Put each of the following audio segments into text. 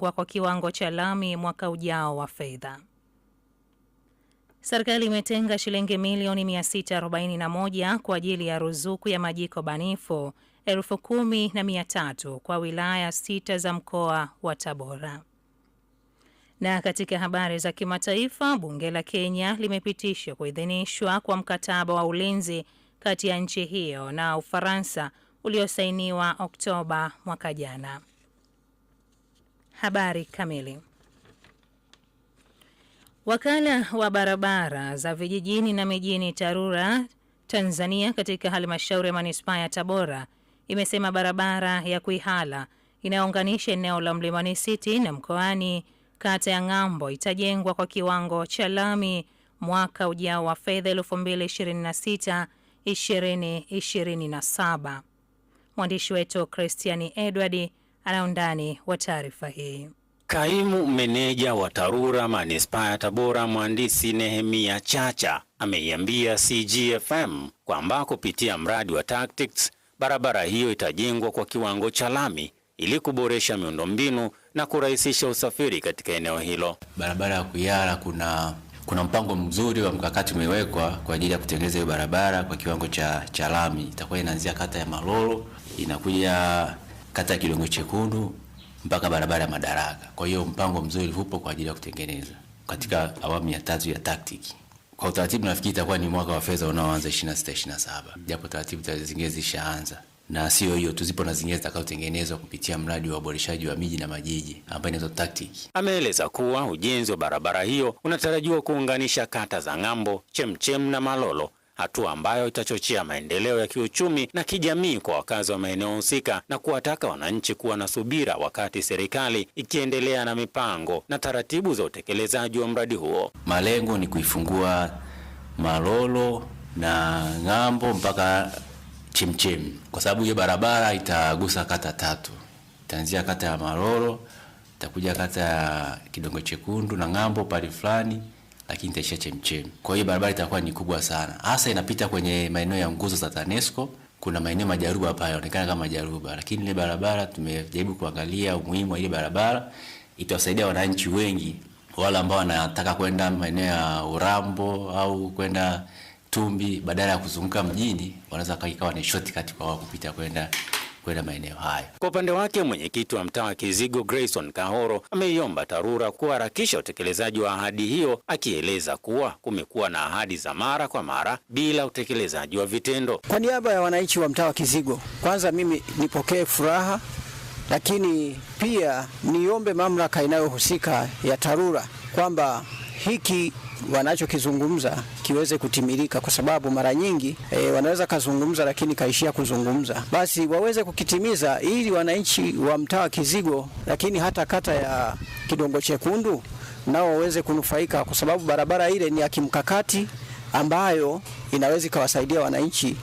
kwa kiwango cha lami mwaka ujao wa fedha. Serikali imetenga shilingi milioni 641 kwa ajili ya ruzuku ya majiko banifu 10,300 kwa wilaya 6 za mkoa wa Tabora. Na katika habari za kimataifa, bunge la Kenya limepitisha kuidhinishwa kwa mkataba wa ulinzi kati ya nchi hiyo na Ufaransa uliosainiwa Oktoba mwaka jana. Habari kamili. Wakala wa barabara za vijijini na mijini TARURA Tanzania katika halmashauri ya manispaa ya Tabora imesema barabara ya Kwihala inayounganisha eneo la Mlimani City na mkoani kata ya Ng'ambo itajengwa kwa kiwango cha lami mwaka ujao wa fedha 2026-2027. Mwandishi wetu Christian Edward ana undani wa taarifa hii. Kaimu meneja wa TARURA manispaa ya Tabora mhandisi Nehemia Chacha ameiambia CGFM kwamba kupitia mradi wa TACTICS barabara hiyo itajengwa kwa kiwango cha lami ili kuboresha miundombinu na kurahisisha usafiri katika eneo hilo. Barabara ya Kwihala kuna mpango mzuri wa mkakati umewekwa kwa ajili ya kutengeneza hiyo barabara kwa kiwango cha lami. Itakuwa inaanzia kata ya Malolo, inakuja kata ya Kidongo Chekundu mpaka barabara ya Madaraka. Kwa hiyo mpango mzuri upo kwa ajili ya kutengeneza katika awamu ya 3 ya TACTICS. Kwa utaratibu nafikiri itakuwa ni mwaka wa fedha unaoanza 26-27. Japo taratibu zingine zishaanza. Na sio hiyo, tuzipo na zingine zitakazotengenezwa kupitia mradi wa uboreshaji wa miji na majiji ambayo inaitwa TACTICS. Ameeleza kuwa ujenzi wa barabara hiyo unatarajiwa kuunganisha kata za Ng'ambo, Chemchem na Malolo, hatua ambayo itachochea maendeleo ya kiuchumi na kijamii kwa wakazi wa maeneo husika na kuwataka wananchi kuwa na subira wakati serikali ikiendelea na mipango na taratibu za utekelezaji wa mradi huo. Malengo ni kuifungua Malolo na Ng'ambo mpaka Chemchem, kwa sababu hiyo barabara itagusa kata 3. Itaanzia kata ya Malolo, itakuja kata ya Kidongo Chekundu na Ng'ambo pale fulani, lakini itaishia Chemchem. Kwa hiyo barabara itakuwa ni kubwa sana. Hasa inapita kwenye maeneo ya nguzo za TANESCO, kuna maeneo majaruba pale yanaonekana kama majaruba, lakini ile barabara tumejaribu kuangalia umuhimu wa ile barabara, itawasaidia wananchi wengi wale ambao wanataka kwenda maeneo ya Urambo au kwenda Tumbi, badala ya kuzunguka mjini wanaweza ikawa ni shortcut kwa wao kupita kwenda maeneo hayo. Kwa upande wake mwenyekiti wa mtaa wa Kizigo Grayson Kahoro ameiomba TARURA kuharakisha utekelezaji wa ahadi hiyo, akieleza kuwa kumekuwa na ahadi za mara kwa mara bila utekelezaji wa vitendo. Kwa niaba ya wananchi wa mtaa wa Kizigo, kwanza mimi nipokee furaha, lakini pia niombe mamlaka inayohusika ya TARURA kwamba hiki wanachokizungumza kiweze kutimilika, kwa sababu mara nyingi wanaweza kazungumza lakini kaishia kuzungumza. Basi waweze kukitimiza ili wananchi wa mtaa wa Kizigo, lakini hata kata ya Kidongo Chekundu nao waweze kunufaika, kwa sababu barabara ile ni ya kimkakati ambayo inaweza ikawasaidia wananchi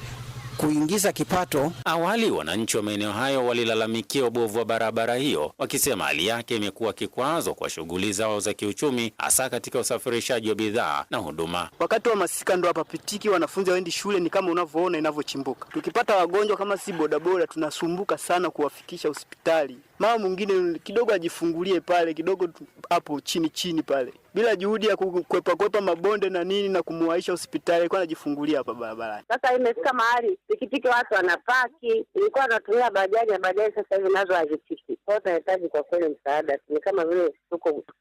kuingiza kipato. Awali wananchi wa maeneo hayo walilalamikia ubovu wa barabara hiyo, wakisema hali yake imekuwa kikwazo kwa shughuli zao za kiuchumi, hasa katika usafirishaji wa bidhaa na huduma. Wakati wa masika ndo hapapitiki, wanafunzi waendi shule, ni kama unavyoona inavyochimbuka. Tukipata wagonjwa kama si bodaboda tunasumbuka sana kuwafikisha hospitali. Mama mwingine kidogo ajifungulie pale kidogo hapo chini pale, bila juhudi ya kukwepa mabonde na nini na kumuwaisha hospitali, kwa anajifungulia hapa barabarani. Sasa imefika mahali pikipiki watu wanapaki, ilikuwa anatumia bajaji na bajaji sasa hivi nazo hazipiki. Kwa tunahitaji kwa kweli msaada, ni kama vile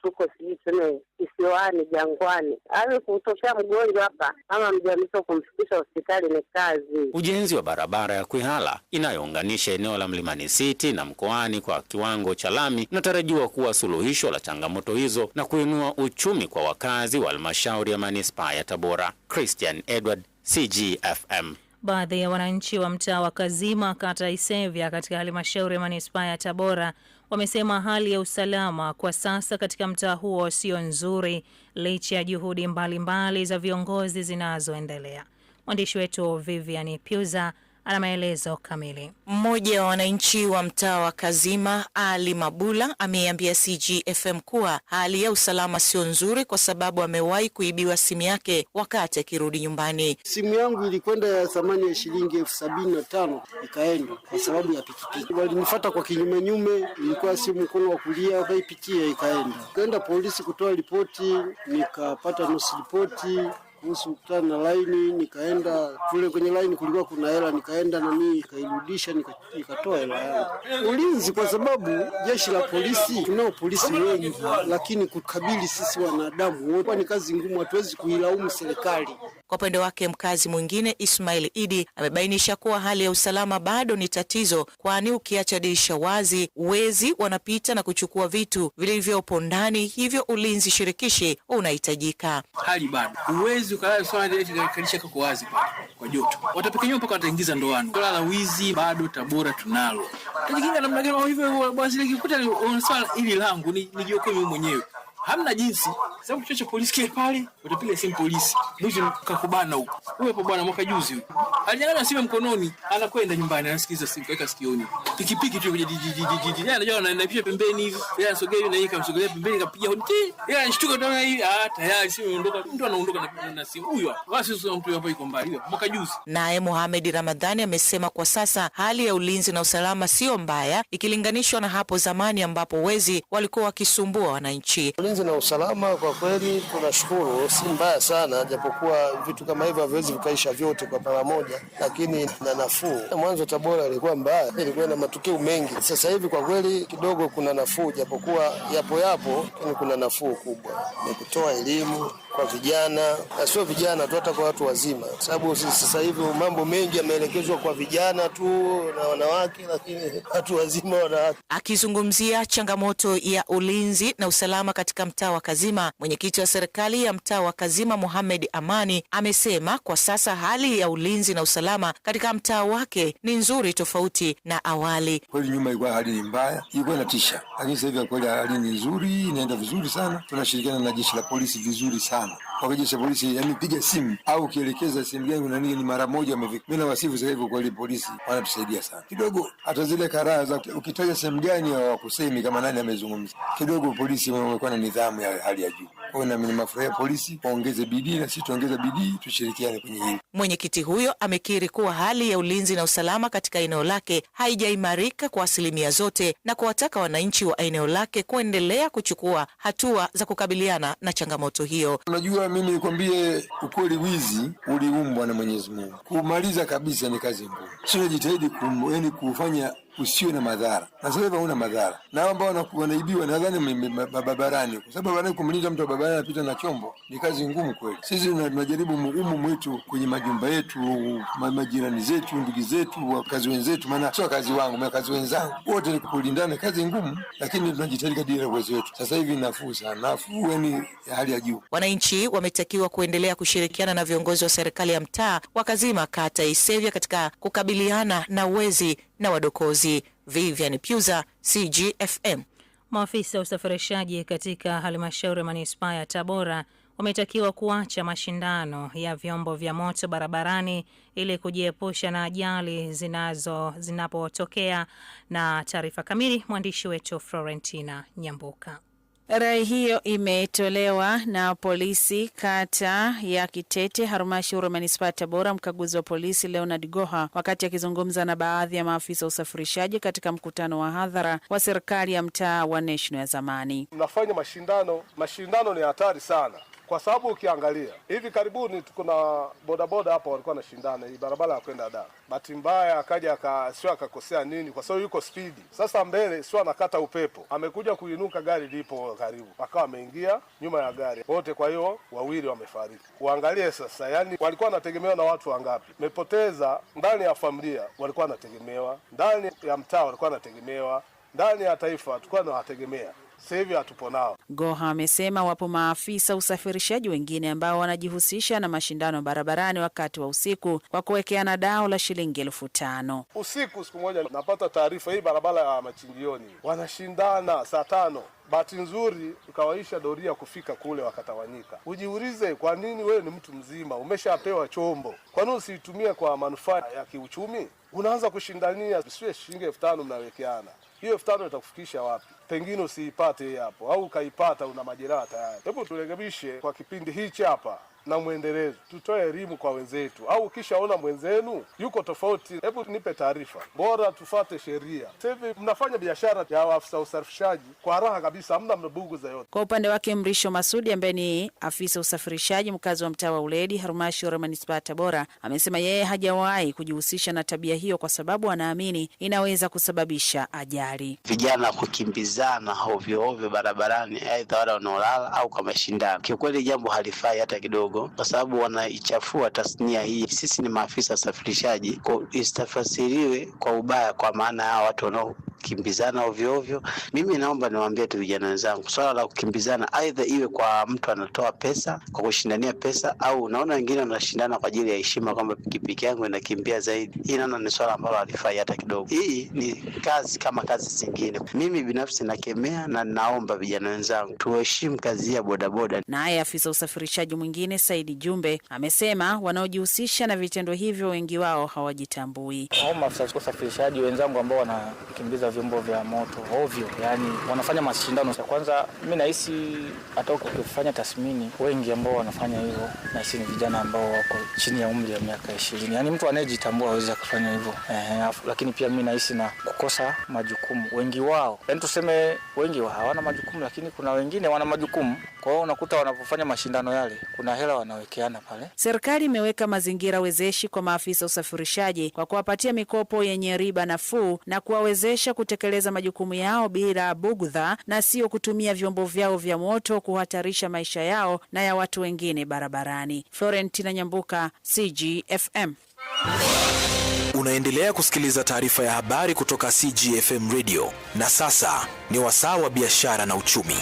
tuko sijui tuna kisiwani jangwani. Hali kutokea mgonjwa hapa ama mjamzito kumfikisha hospitali ni kazi. Ujenzi wa barabara ya Kwihala inayounganisha eneo la Mlimani City na mkoani kwa kiwango cha lami unatarajiwa kuwa suluhisho la changamoto hizo na kuinua uchumi kwa wakazi wa halmashauri ya manispaa ya Tabora. Christian Edward, CGFM. Baadhi ya wananchi wa mtaa wa Kazima kata Isevya katika halmashauri ya manispaa ya Tabora wamesema hali ya usalama kwa sasa katika mtaa huo sio nzuri licha ya juhudi mbalimbali za viongozi zinazoendelea. Mwandishi wetu Vivian Piuza ana maelezo kamili. Mmoja wa wananchi wa mtaa wa Kazima, Ali Mabula, ameambia CGFM kuwa hali ya usalama sio nzuri kwa sababu amewahi kuibiwa simu yake wakati akirudi nyumbani. Simu yangu ilikwenda ya thamani ya shilingi 75,000 ikaenda kwa sababu ya pikipiki. Walinifuata kwa kinyume nyume, ilikuwa simu mkono wa kulia, wakaipitia ikaenda. Kaenda polisi kutoa ripoti, nikapata nusu ripoti kuhusu kutana na laini, nikaenda kule kwenye laini kulikuwa kuna hela, nikaenda na mimi nikairudisha, nikatoa hela yangu. Ulinzi kwa sababu jeshi la polisi, tunao polisi wengi, lakini kukabili sisi wanadamu wote ni kazi ngumu, hatuwezi kuilaumu serikali. Kwa upande wake mkazi mwingine Ismail Idi amebainisha kuwa hali ya usalama bado ni tatizo, kwani ukiacha dirisha wazi, wezi wanapita na kuchukua vitu vilivyopo ndani, hivyo ulinzi shirikishi unahitajika. Hali bado uwezi ukalala swala ile kalisha kwa wazi pale kwa joto, watapekenywa mpaka wataingiza ndoano. Swala la wizi bado Tabora tunalo. Tujikinga namna gani hivyo basi, nikikuta swala hili langu nijiokoe mimi mwenyewe. Hamna jinsi, sababu kichocho polisi kile pale, utapiga simu polisi. Mwizi kakubana huko. Uwepo bwana mwaka juzi huyo. Alinyang'anya simu mkononi, anakwenda nyumbani anasikiza simu kaweka sikioni. Pikipiki tu kuja yeye anajua anapisha pembeni hivi. Yeye anasogea na yeye kamsogelea pembeni kapiga hodi. Yeye anashtuka tena hivi, tayari simu imeondoka. Mtu anaondoka na simu. Huyo basi sio mtu ambaye yuko mbali. Mwaka juzi. Naye Mohamed Ramadhani amesema kwa sasa hali ya ulinzi na usalama sio mbaya ikilinganishwa na hapo zamani ambapo wezi walikuwa wakisumbua wananchi. Ulinzi na usalama kwa kweli tunashukuru, si mbaya sana, japokuwa vitu kama hivyo haviwezi vikaisha vyote kwa mara moja, lakini na nafuu. Mwanzo Tabora ilikuwa mbaya, ilikuwa na matukio mengi. Sasa hivi kwa kweli kidogo kuna nafuu, japokuwa yapo lakini kuna nafuu kubwa. Ni kutoa elimu kwa vijana, na sio vijana tu, hata kwa watu wazima, sababu sasa hivi mambo mengi yameelekezwa kwa vijana tu na wanawake, lakini watu wazima wanawake. Akizungumzia changamoto ya ulinzi na usalama katika mtaa wa Kazima, mwenyekiti wa serikali ya mtaa wa Kazima Mohamed Amani amesema kwa sasa hali ya ulinzi na usalama katika mtaa wake ni nzuri tofauti na awali. Kweli nyuma ilikuwa hali ni mbaya, ilikuwa inatisha, lakini sasa hivi kweli hali ni nzuri, inaenda vizuri sana. Tunashirikiana na jeshi la polisi vizuri sana. Kwa jeshi la polisi, yani piga simu au kielekeza simu yangu na nini mara moja wamefika. Mimi na wasifu sasa hivi kweli polisi wanatusaidia sana. Kidogo hata zile karaa za ukitaja sehemu gani hawakusemi kama nani amezungumza. Kidogo polisi wamekuwa na nidhamu ya hali ya juu. Kwa hiyo mimi nimefurahia polisi waongeze bidii na sisi tuongeze bidii, tushirikiane kwenye hili. Mwenyekiti huyo amekiri kuwa hali ya ulinzi na usalama katika eneo lake haijaimarika kwa asilimia zote na kuwataka wananchi wa eneo lake kuendelea kuchukua hatua za kukabiliana na changamoto hiyo. Unajua mimi nikwambie ukweli, wizi uliumbwa na Mwenyezi Mungu. Kumaliza kabisa ni kazi ngumu. Sio jitahidi kufanya usiwe na madhara. Na sasa hivi hauna madhara. Na ambao wanaibiwa nadhani barabarani. Kwa sababu barabarani kumlinda mtu barabarani anapita na chombo ni kazi ngumu kweli. Sisi tunajaribu umuhimu mwetu kwenye majumba yetu, majirani zetu, ndugu zetu, wakazi wenzetu, maana sio kazi wangu, mimi kazi wenzangu. Wote ni kulindana, kazi ngumu, lakini tunajitahidi kadiri ya uwezo wetu. Sasa hivi nafuu sana. Nafuu ni hali ya juu. Wananchi wametakiwa kuendelea kushirikiana na viongozi wa serikali ya mtaa wa Kazima kata Isevya katika kukabiliana na wezi na wadokozi. Vivian Piuza, CGFM. Maafisa wa usafirishaji katika halmashauri ya manispaa ya Tabora wametakiwa kuacha mashindano ya vyombo vya moto barabarani ili kujiepusha na ajali zinapotokea. Na taarifa kamili mwandishi wetu Florentina Nyambuka. Rai hiyo imetolewa na polisi kata ya Kitete, halmashauri ya manispaa Tabora, mkaguzi wa polisi Leonard Goha, wakati akizungumza na baadhi ya maafisa usafirishaji katika mkutano wa hadhara wa serikali ya mtaa wa National ya zamani. Mnafanya mashindano ni hatari sana. Kwa sababu ukiangalia hivi karibuni kuna bodaboda hapa walikuwa wanashindana hii barabara ya kwenda Dar. Bahati mbaya akaja akakosea nini kwa sababu yuko spidi. Sasa mbele sio anakata upepo. Amekuja kuinuka gari lipo karibu. Akawa ameingia nyuma ya gari. Wote kwa hiyo wawili wamefariki. Uangalie sasa, yani walikuwa wanategemewa na watu wangapi? Mepoteza ndani ya familia walikuwa wanategemewa, ndani ya mtaa walikuwa wanategemewa, ndani ya taifa tulikuwa tunawategemea. Sasa hivi hatupo nao. Goha amesema wapo maafisa usafirishaji wengine ambao wanajihusisha na mashindano barabarani wakati wa usiku kwa kuwekeana dau la shilingi 5,000. Usiku siku moja napata taarifa hii barabara ya Machinjioni wanashindana saa 5. Bahati nzuri ikawaisha doria kufika kule wakatawanyika. Ujiulize, kwa nini wewe ni mtu mzima umeshapewa chombo? Kwa nini usitumie kwa manufaa ya kiuchumi? Unaanza kushindania sio shilingi 5,000 mnawekeana. Hiyo 5,000 itakufikisha wapi? Pengine usiipate hapo au ukaipata una majeraha tayari. Hebu turekebishe kwa kipindi hichi hapa na muendelezo. Tutoe elimu kwa wenzetu, au ukishaona mwenzenu yuko tofauti, hebu nipe taarifa. Bora tufate sheria. Sasa hivi mnafanya biashara ya afisa usafirishaji kwa raha kabisa, hamna mbuguza yote. Kwa upande wake Mrisho Masudi ambaye ni afisa usafirishaji mkazi wa mtaa wa Uledi halmashauri ya manispaa ya Tabora amesema yeye hajawahi kujihusisha na tabia hiyo kwa sababu anaamini inaweza kusababisha ajali. Vijana kukimbizana ovyo ovyo barabarani, aidha wale wanaolala au kwa mashindano. Kiukweli jambo halifai hata kidogo, kwa sababu wanaichafua tasnia hii. Sisi ni maafisa usafirishaji, isitafsiriwe kwa ubaya kwa maana ya watu wanaokimbizana ovyo ovyo. Mimi naomba niwaambie tu vijana wenzangu, swala la kukimbizana aidha iwe kwa mtu anatoa pesa kwa kushindania pesa, au unaona wengine wanashindana kwa ajili ya heshima kwamba pikipiki yangu inakimbia zaidi. Hii naona ni swala ambalo halifai hata kidogo. Hii ni kazi kama kazi zingine. Mimi binafsi nakemea na naomba vijana wenzangu tuheshimu kazi ya bodaboda. Naye afisa usafirishaji mwingine Saidi Jumbe amesema wanaojihusisha na vitendo hivyo wengi wao hawajitambui. Maafisa usafirishaji wenzangu ambao wanakimbiza vyombo vya moto ovyo, yani wanafanya mashindano. Kwanza mimi nahisi hata ukifanya tathmini, wengi ambao wanafanya hivyo nahisi ni vijana ambao wako chini ya umri wa miaka 20. Yani mtu anayejitambua hawezi kufanya hivyo. Lakini pia mimi nahisi na kukosa majukumu. Wengi wao, yani tuseme wengi wao hawana majukumu, lakini kuna wengine wana majukumu. Kwa hiyo unakuta wanapofanya mashindano yale kuna hela wanawekeana pale. Serikali imeweka mazingira wezeshi kwa maafisa usafirishaji kwa kuwapatia mikopo yenye riba nafuu na kuwawezesha kutekeleza majukumu yao bila bugudha na sio kutumia vyombo vyao vya moto kuhatarisha maisha yao na ya watu wengine barabarani. Florentina Nyambuka, CGFM. Unaendelea kusikiliza taarifa ya habari kutoka CGFM Radio, na sasa ni wasaa wa biashara na uchumi.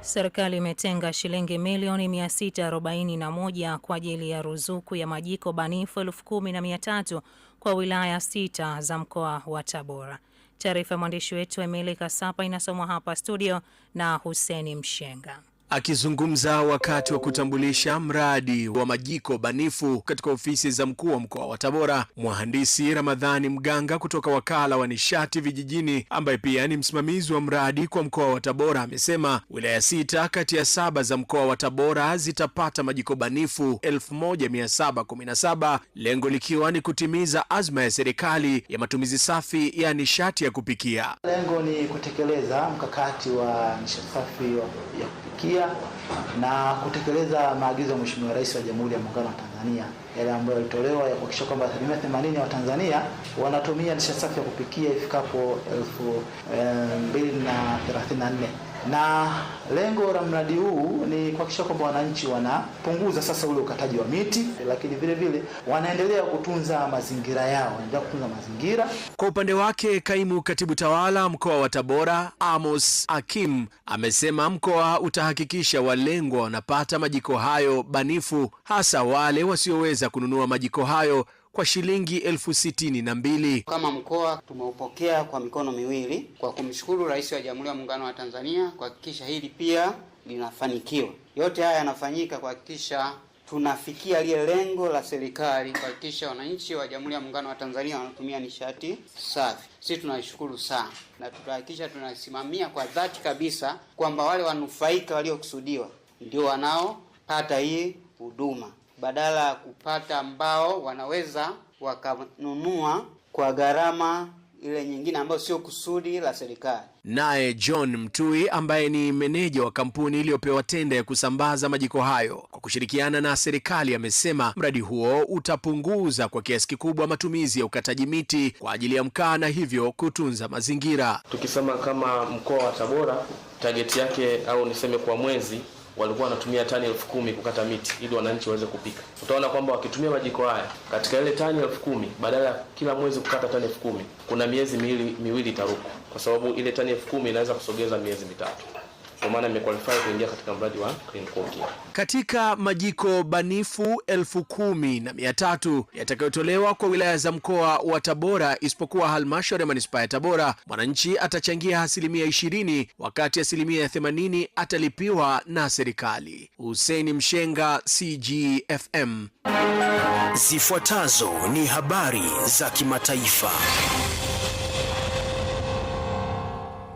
Serikali imetenga shilingi milioni 641 kwa ajili ya ruzuku ya majiko banifu 10,300 kwa wilaya 6 za mkoa wa Tabora. Taarifa ya mwandishi wetu Emily Kasapa inasomwa hapa studio na Huseni Mshenga. Akizungumza wakati wa kutambulisha mradi wa majiko banifu katika ofisi za mkuu wa mkoa wa Tabora, Mhandisi Ramadhani Mganga kutoka wakala wa nishati vijijini, ambaye pia ni msimamizi wa mradi kwa mkoa wa Tabora, amesema wilaya 6 kati ya 7 za mkoa wa Tabora zitapata majiko banifu 1717, lengo likiwa ni kutimiza azma ya serikali ya matumizi safi ya nishati ya kupikia. Lengo ni kutekeleza mkakati wa nishati safi ya kupikia na kutekeleza maagizo ya Mheshimiwa Rais wa Jamhuri ya Muungano wa Tanzania, yale ambayo yalitolewa ya kuhakikisha kwamba 80% ya Watanzania wanatumia nishati safi ya kupikia ifikapo 2034. Na lengo la mradi huu ni kuhakikisha kwamba wananchi wanapunguza sasa ule ukataji wa miti, lakini vile vile wanaendelea kutunza mazingira yao, wanaendelea kutunza mazingira. Kwa upande wake, kaimu katibu tawala mkoa wa Tabora Amos Hakim amesema mkoa utahakikisha walengwa wanapata majiko hayo banifu, hasa wale wasioweza kununua majiko hayo kwa shilingi 62,000. Kama mkoa tumeupokea kwa mikono miwili kwa kumshukuru Rais wa Jamhuri ya Muungano wa Tanzania kuhakikisha hili pia linafanikiwa. Yote haya yanafanyika kuhakikisha tunafikia lile lengo la serikali kuhakikisha wananchi wa Jamhuri ya Muungano wa Tanzania wanatumia nishati safi. Sisi tunashukuru sana na tutahakikisha tunasimamia kwa dhati kabisa kwamba wale wanufaika waliokusudiwa ndio wanaopata hii huduma, badala ya kupata ambao wanaweza wakanunua kwa gharama ile nyingine ambayo sio kusudi la serikali. Naye John Mtui ambaye ni meneja wa kampuni iliyopewa tenda ya kusambaza majiko hayo kwa kushirikiana na serikali amesema mradi huo utapunguza kwa kiasi kikubwa matumizi ya ukataji miti kwa ajili ya mkaa na hivyo kutunza mazingira. Tukisema kama mkoa wa Tabora, target yake au niseme kwa mwezi walikuwa wanatumia tani 10,000 kukata miti ili wananchi waweze kupika. Utaona kwamba wakitumia majiko haya katika ile tani 10,000, badala ya kila mwezi kukata tani 10,000, kuna miezi miwili itaruka, kwa sababu ile tani 10,000 inaweza kusogeza miezi mitatu. Kwa maana imequalify kuingia katika mradi wa Clean Cooking. Katika majiko banifu 10,300 yatakayotolewa kwa wilaya za mkoa wa Tabora isipokuwa halmashauri ya manispaa ya Tabora, mwananchi atachangia 20%, wakati 80% atalipiwa na serikali. Hussein Mshenga, CGFM. Zifuatazo ni habari za kimataifa.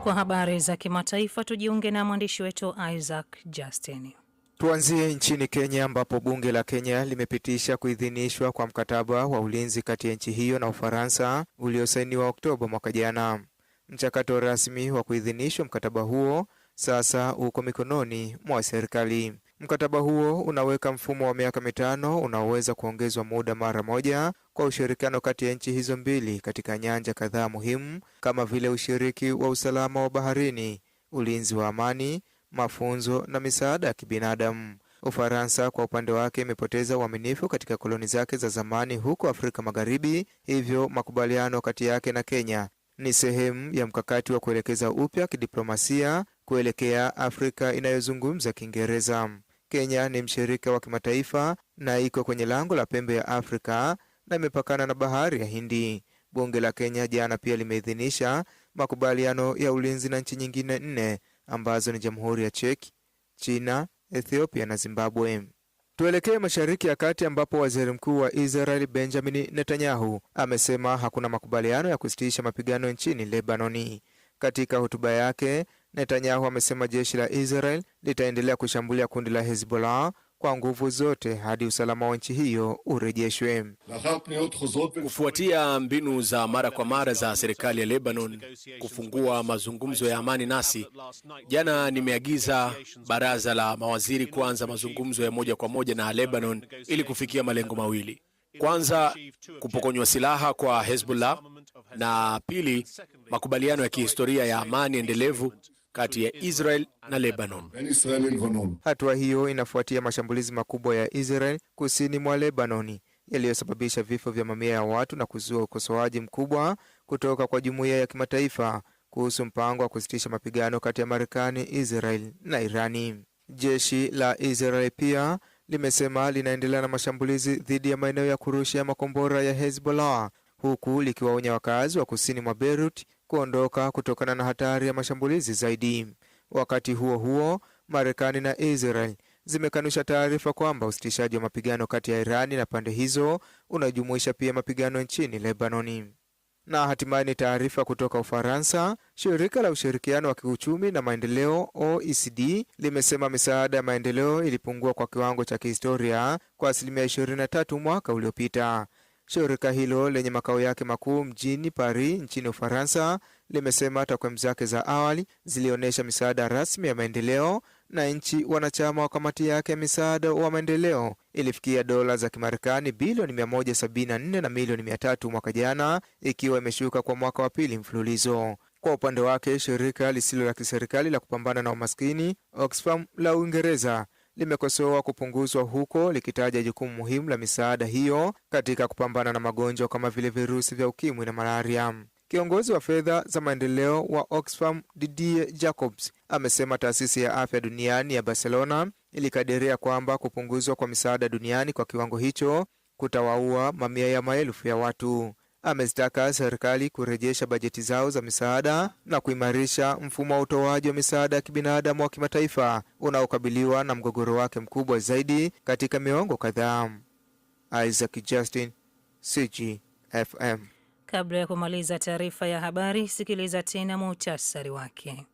Kwa habari za kimataifa tujiunge na mwandishi wetu Isaac Justin. Tuanzie nchini Kenya ambapo bunge la Kenya limepitisha kuidhinishwa kwa mkataba wa ulinzi kati ya nchi hiyo na Ufaransa uliosainiwa Oktoba mwaka jana. Mchakato rasmi wa kuidhinishwa mkataba huo sasa uko mikononi mwa serikali. Mkataba huo unaweka mfumo wa miaka 5 unaoweza kuongezwa muda mara moja kwa ushirikiano kati ya nchi hizo mbili katika nyanja kadhaa muhimu kama vile ushiriki wa usalama wa baharini, ulinzi wa amani, mafunzo na misaada ya kibinadamu. Ufaransa kwa upande wake imepoteza uaminifu katika koloni zake za zamani huko Afrika Magharibi, hivyo makubaliano kati yake na Kenya ni sehemu ya mkakati wa kuelekeza upya kidiplomasia kuelekea Afrika inayozungumza Kiingereza. Kenya ni mshirika wa kimataifa na iko kwenye lango la pembe ya Afrika na imepakana na bahari ya Hindi. Bunge la Kenya jana pia limeidhinisha makubaliano ya ulinzi na nchi nyingine 4 ambazo ni Jamhuri ya Czech, China, Ethiopia na Zimbabwe. Tuelekee Mashariki ya Kati ambapo Waziri Mkuu wa Israel Benjamin Netanyahu amesema hakuna makubaliano ya kusitisha mapigano nchini Lebanoni. Katika hotuba yake, Netanyahu amesema jeshi la Israel litaendelea kushambulia kundi la Hezbollah kwa nguvu zote hadi usalama wa nchi hiyo urejeshwe. Kufuatia mbinu za mara kwa mara za serikali ya Lebanon kufungua mazungumzo ya amani nasi, jana nimeagiza baraza la mawaziri kuanza mazungumzo ya moja kwa moja na Lebanon ili kufikia malengo mawili. Kwanza, kupokonywa silaha kwa Hezbollah, na pili, makubaliano ya kihistoria ya amani endelevu kati ya Israel na Lebanon. Hatua hiyo inafuatia mashambulizi makubwa ya Israel kusini mwa Lebanoni yaliyosababisha vifo vya mamia ya watu na kuzua ukosoaji mkubwa kutoka kwa jumuiya ya kimataifa kuhusu mpango wa kusitisha mapigano kati ya Marekani, Israel na Irani. Jeshi la Israel pia limesema linaendelea na mashambulizi dhidi ya maeneo ya kurushia makombora ya Hezbollah, huku likiwaonya wakazi wa kusini mwa Beirut kuondoka kutokana na hatari ya mashambulizi zaidi. Wakati huo huo, Marekani na Israel zimekanusha taarifa kwamba usitishaji wa mapigano kati ya Irani na pande hizo unajumuisha pia mapigano nchini Lebanoni. Na hatimaye ni taarifa kutoka Ufaransa. Shirika la ushirikiano wa kiuchumi na maendeleo OECD limesema misaada ya maendeleo ilipungua kwa kiwango cha kihistoria kwa 23% mwaka uliopita. Shirika hilo lenye makao yake makuu mjini Paris nchini Ufaransa limesema takwimu zake za awali zilionyesha misaada rasmi ya maendeleo na nchi wanachama wa kamati yake ya misaada wa maendeleo ilifikia dola za Kimarekani bilioni 174 na milioni 300 mwaka jana, ikiwa imeshuka kwa mwaka wa pili mfululizo. Kwa upande wake, shirika lisilo la kiserikali la kupambana na umaskini Oxfam la Uingereza limekosoa kupunguzwa huko, likitaja jukumu muhimu la misaada hiyo katika kupambana na magonjwa kama vile virusi vya ukimwi na malaria. Kiongozi wa fedha za maendeleo wa Oxfam, Didier Jacobs, amesema taasisi ya afya duniani ya Barcelona ilikadiria kwamba kupunguzwa kwa misaada duniani kwa kiwango hicho kutawaua mamia ya maelfu ya watu. Amezitaka serikali kurejesha bajeti zao za misaada na kuimarisha mfumo wa utoaji wa misaada ya kibinadamu wa kimataifa unaokabiliwa na mgogoro wake mkubwa zaidi katika miongo kadhaa. Isaac Justin, CGFM. Kabla ya kumaliza taarifa ya habari, sikiliza tena muhtasari wake.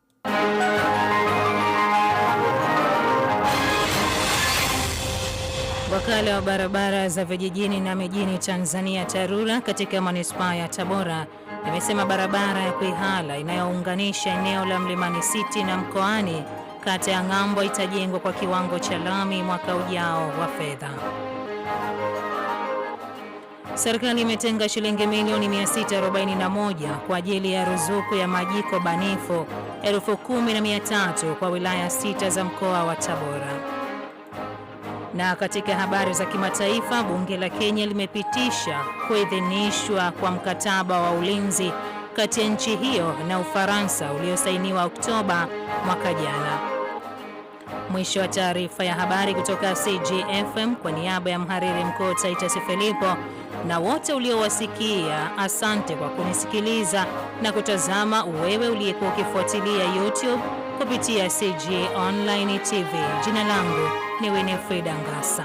Wakala wa barabara za vijijini na mijini Tanzania TARURA katika manispaa ya Tabora imesema barabara ya Kwihala inayounganisha eneo la Mlimani City na Mkoani kata ya Ng'ambo itajengwa kwa kiwango cha lami mwaka ujao wa fedha. Serikali imetenga shilingi milioni 641 kwa ajili ya ruzuku ya majiko banifu 10,300 kwa wilaya 6 za mkoa wa Tabora. Na katika habari za kimataifa, bunge la Kenya limepitisha kuidhinishwa kwa mkataba wa ulinzi kati ya nchi hiyo na Ufaransa uliosainiwa Oktoba mwaka jana. Mwisho wa taarifa ya habari kutoka CGFM. Kwa niaba ya mhariri mkuu Titus Filipo na wote uliowasikia, asante kwa kunisikiliza na kutazama. Wewe uliyekuwa ukifuatilia YouTube kupitia CG Online TV. Jina langu ni Winifrida Ngasa.